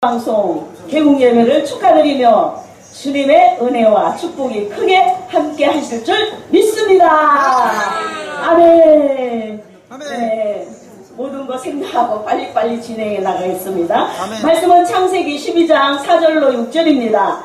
방송 개국 예배를 축하드리며 주님의 은혜와 축복이 크게 함께 하실 줄 믿습니다. 아멘. 네, 모든 거 생각하고 빨리빨리 진행해 나가겠습니다. 말씀은 창세기 12장 4절로 6절입니다.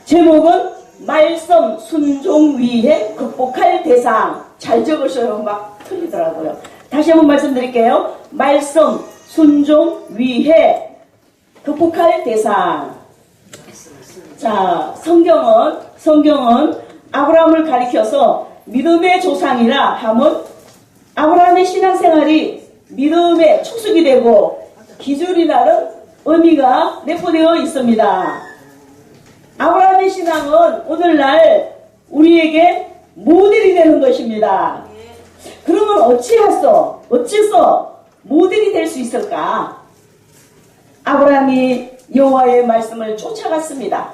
제목은 말씀 순종 위에 극복할 대상. 잘 적으셔요. 막 틀리더라고요. 다시 한번 말씀드릴게요. 말씀 순종 위에 극복할 대상. 자, 성경은 아브라함을 가리켜서 믿음의 조상이라 하면 아브라함의 신앙생활이 믿음의 축적이 되고 기준이라는 의미가 내포되어 있습니다. 아브라함의 신앙은 오늘날 우리에게 모델이 되는 것입니다. 그러면 어째서 모델이 될 수 있을까? 아브라함이 여호와의 말씀을 쫓아갔습니다.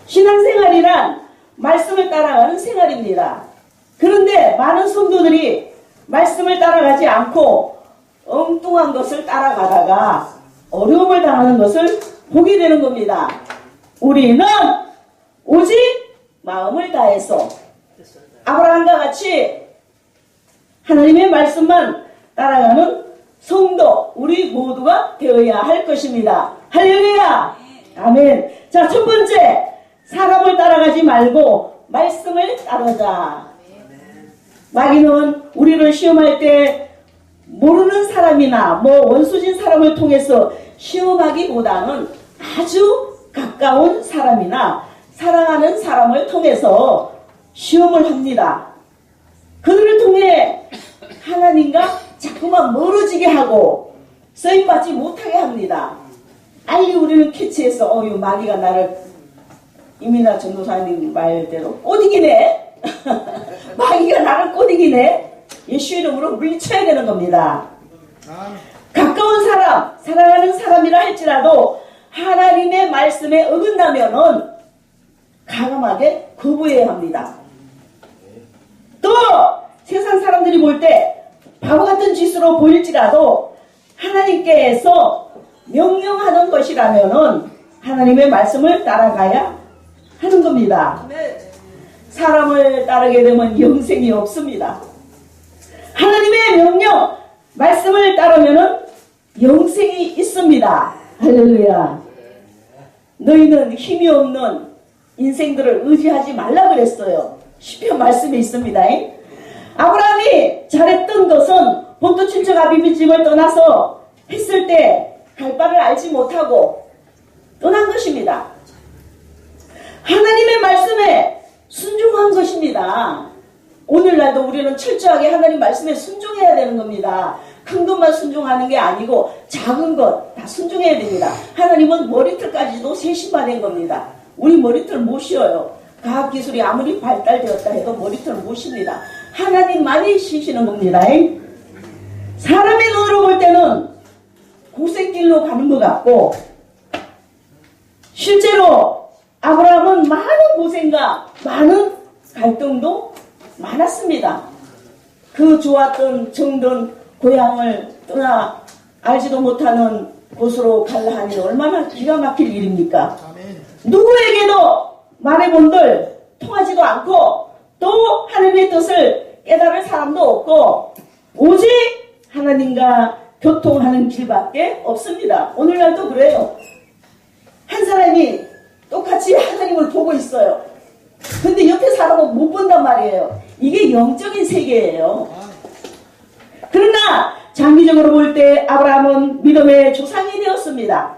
신앙생활이란 말씀을 따라가는 생활입니다. 그런데 많은 성도들이 말씀을 따라가지 않고 엉뚱한 것을 따라가다가 어려움을 당하는 것을 보게 되는 겁니다. 우리는 오직 마음을 다해서 아브라함과 같이 하나님의 말씀만 따라가는 성도, 우리 모두가 되어야 할 것입니다. 할렐루야! 아멘. 자, 첫 번째, 사람을 따라가지 말고 말씀을 따르자. 마귀는 우리를 시험할 때 모르는 사람이나 원수진 사람을 통해서 시험하기보다는 아주 가까운 사람이나 사랑하는 사람을 통해서 시험을 합니다. 그들을 통해 하나님과 자꾸만 멀어지게 하고 쓰임받지 못하게 합니다. 빨리 우리는 캐치해서 마귀가 나를 이민아 전도사님 말대로 꼬디기네. 마귀가 나를 꼬디기네. 예수 이름으로 물리쳐야 되는 겁니다. 가까운 사람, 사랑하는 사람이라 할지라도 하나님의 말씀에 어긋나면은 가감하게 거부해야 합니다. 또 세상 사람들이 볼 때 바보 같은 짓으로 보일지라도 하나님께서 명령하는 것이라면은 하나님의 말씀을 따라가야 하는 겁니다. 사람을 따르게 되면 영생이 없습니다. 하나님의 명령, 말씀을 따르면은 영생이 있습니다. 할렐루야. 너희는 힘이 없는 인생들을 의지하지 말라 그랬어요. 시편 말씀에 있습니다. 아브라함이 잘했던 것은 본토 친척 아비미 집을 떠나서 했을 때 갈 바를 알지 못하고 떠난 것입니다. 하나님의 말씀에 순종한 것입니다. 오늘날도 우리는 철저하게 하나님 말씀에 순종해야 되는 겁니다. 큰 것만 순종하는 게 아니고 작은 것 다 순종해야 됩니다. 하나님은 머리털까지도 세심화된 겁니다. 우리 머리털 못 씌워요. 과학기술이 아무리 발달되었다 해도 머리털 못 씁니다. 하나님만이 쉬시는 겁니다. 사람의 눈으로 볼 때는 고생길로 가는 것 같고 실제로 아브라함은 많은 고생과 많은 갈등도 많았습니다. 그 좋았던 정든 고향을 떠나 알지도 못하는 곳으로 갈라 하니 얼마나 기가 막힐 일입니까? 누구에게도 말해본들 통하지도 않고 또 하나님의 뜻을 깨달을 사람도 없고 오직 하나님과 교통하는 길밖에 없습니다. 오늘날도 그래요. 한 사람이 똑같이 하나님을 보고 있어요. 근데 옆에 사람은 못 본단 말이에요. 이게 영적인 세계예요. 그러나 장기적으로 볼 때 아브라함은 믿음의 조상이 되었습니다.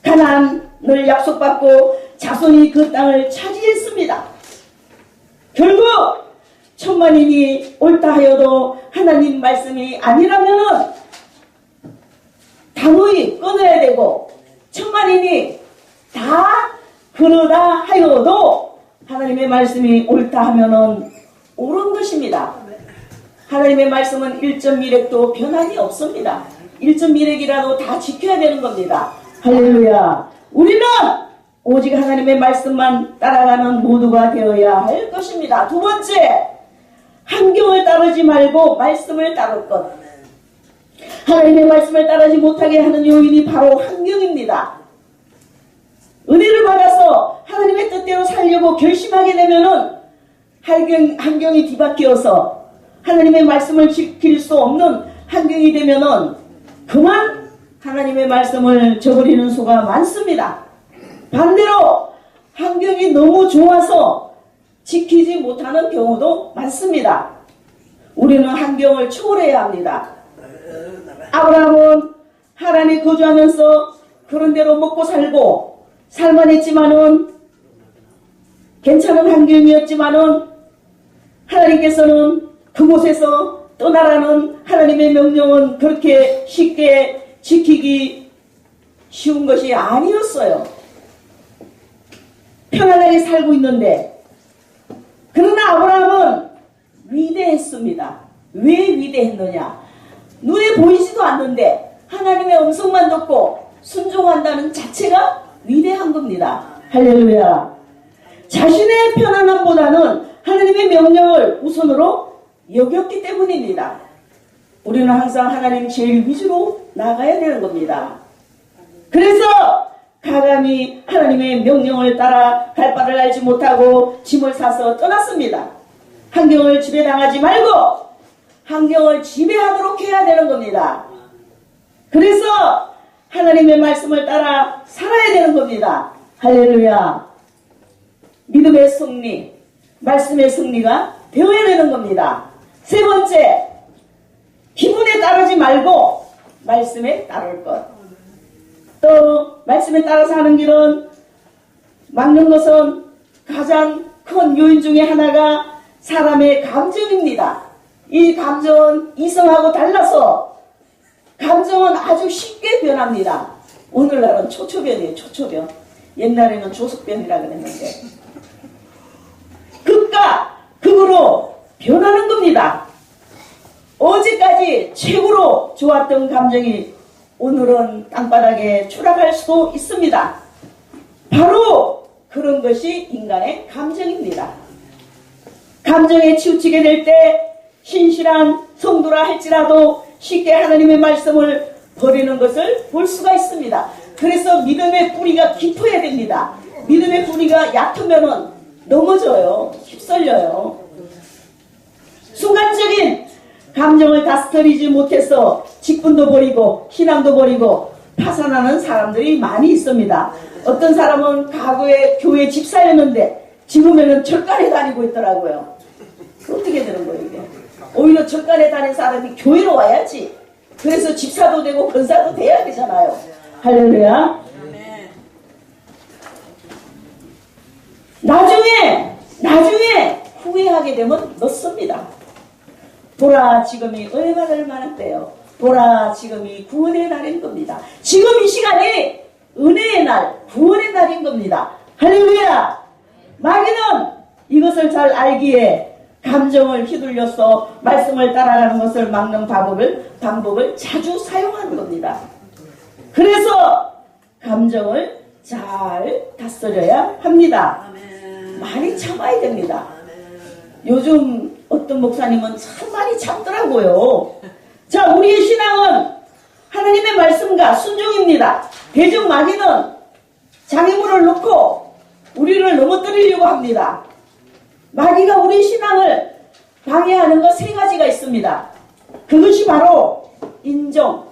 가나안을 약속받고 자손이 그 땅을 차지했습니다. 결국 천만인이 옳다 하여도 하나님 말씀이 아니라면은 단호히 끊어야 되고 천만인이 다 그러다 하여도 하나님의 말씀이 옳다 하면은 옳은 것입니다. 하나님의 말씀은 1.1획도 변함이 없습니다. 1.1획이라도 다 지켜야 되는 겁니다. 할렐루야. 우리는 오직 하나님의 말씀만 따라가는 모두가 되어야 할 것입니다. 두 번째, 환경을 따르지 말고 말씀을 따를 것. 하나님의 말씀을 따르지 못하게 하는 요인이 바로 환경입니다. 은혜를 받아서 하나님의 뜻대로 살려고 결심하게 되면은 환경이 뒤바뀌어서 하나님의 말씀을 지킬 수 없는 환경이 되면은 그만 하나님의 말씀을 저버리는 수가 많습니다. 반대로 환경이 너무 좋아서 지키지 못하는 경우도 많습니다. 우리는 환경을 초월해야 합니다. 아브라함은 하란에 거주하면서 그런 대로 먹고 살고 살만했지만은 괜찮은 환경이었지만은 하나님께서는 그곳에서 떠나라는 하나님의 명령은 그렇게 쉽게 지키기 쉬운 것이 아니었어요. 편안하게 살고 있는데, 그러나 아브라함은 위대했습니다. 왜 위대했느냐? 눈에 보이지도 않는데 하나님의 음성만 듣고 순종한다는 자체가 위대한 겁니다. 할렐루야. 자신의 편안함보다는 하나님의 명령을 우선으로 여겼기 때문입니다. 우리는 항상 하나님 제일 위주로 나가야 되는 겁니다. 그래서 가감이 하나님의 명령을 따라 갈 바를 알지 못하고 짐을 사서 떠났습니다. 환경을 지배당하지 말고 환경을 지배하도록 해야 되는 겁니다. 그래서 하나님의 말씀을 따라 살아야 되는 겁니다. 할렐루야. 믿음의 승리, 말씀의 승리가 되어야 되는 겁니다. 세 번째, 기분에 따르지 말고 말씀에 따를 것. 또 말씀에 따라서 하는 길은 막는 것은 가장 큰 요인 중에 하나가 사람의 감정입니다. 이 감정은 이성하고 달라서 감정은 아주 쉽게 변합니다. 오늘날은 초초변이에요. 초초변. 옛날에는 조석변이라 그랬는데 극과 극으로 변하는 겁니다. 어제까지 최고로 좋았던 감정이 오늘은 땅바닥에 추락할 수도 있습니다. 바로 그런 것이 인간의 감정입니다. 감정에 치우치게 될 때 신실한 성도라 할지라도 쉽게 하나님의 말씀을 버리는 것을 볼 수가 있습니다. 그래서 믿음의 뿌리가 깊어야 됩니다. 믿음의 뿌리가 얕으면은 넘어져요. 휩쓸려요. 순간적인 감정을 다스리지 못해서 직분도 버리고 신앙도 버리고 파산하는 사람들이 많이 있습니다. 어떤 사람은 과거에 교회 집사였는데 지금에는 절간에 다니고 있더라고요. 어떻게 되는 거예요 이게? 오히려 절간에 다닌 사람이 교회로 와야지. 그래서 집사도 되고 권사도 돼야 되잖아요. 할렐루야. 나중에 후회하게 되면 늦습니다. 보라 지금이 은혜 받을 만한 때요. 보라 지금이 구원의 날인 겁니다. 지금 이 시간이 은혜의 날, 구원의 날인 겁니다. 할렐루야. 마귀는 이것을 잘 알기에 감정을 휘둘려서 말씀을 따라가는 것을 막는 방법을 자주 사용하는 겁니다. 그래서 감정을 잘 다스려야 합니다. 많이 참아야 됩니다. 요즘 어떤 목사님은 참 많이 참더라고요. 자, 우리의 신앙은 하나님의 말씀과 순종입니다. 대적 마귀는 장애물을 놓고 우리를 넘어뜨리려고 합니다. 마귀가 우리 신앙을 방해하는 것 세 가지가 있습니다. 그것이 바로 인정,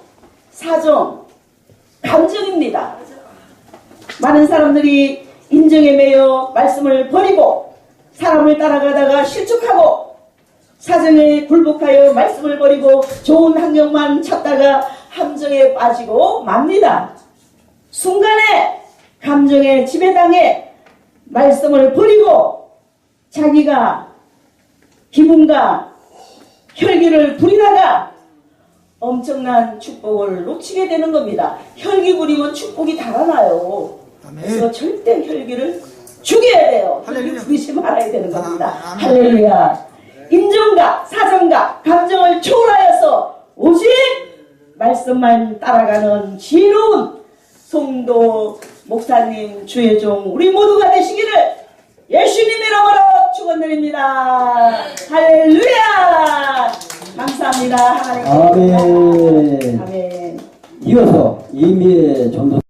사정, 감정입니다. 많은 사람들이 인정에 매여 말씀을 버리고 사람을 따라가다가 실족하고 사정에 굴복하여 말씀을 버리고 좋은 환경만 찾다가 함정에 빠지고 맙니다. 순간에 감정에 지배당해 말씀을 버리고 자기가 기분과 혈기를 부리다가 엄청난 축복을 놓치게 되는 겁니다. 혈기 부리면 축복이 달아나요. 그래서 절대 혈기를 죽여야 돼요. 혈기 부리지 말아야 되는 겁니다. 할렐루야. 인정과 사정과 감정을 초월하여서 오직 말씀만 따라가는 지혜로운 성도, 목사님, 주의 종 우리 모두가 되시기를 예수님 이름으로 축원드립니다. 할렐루야. 감사합니다. 감사합니다. 하나님 감사합니다. 아멘. 아멘. 이어서 이미애 전도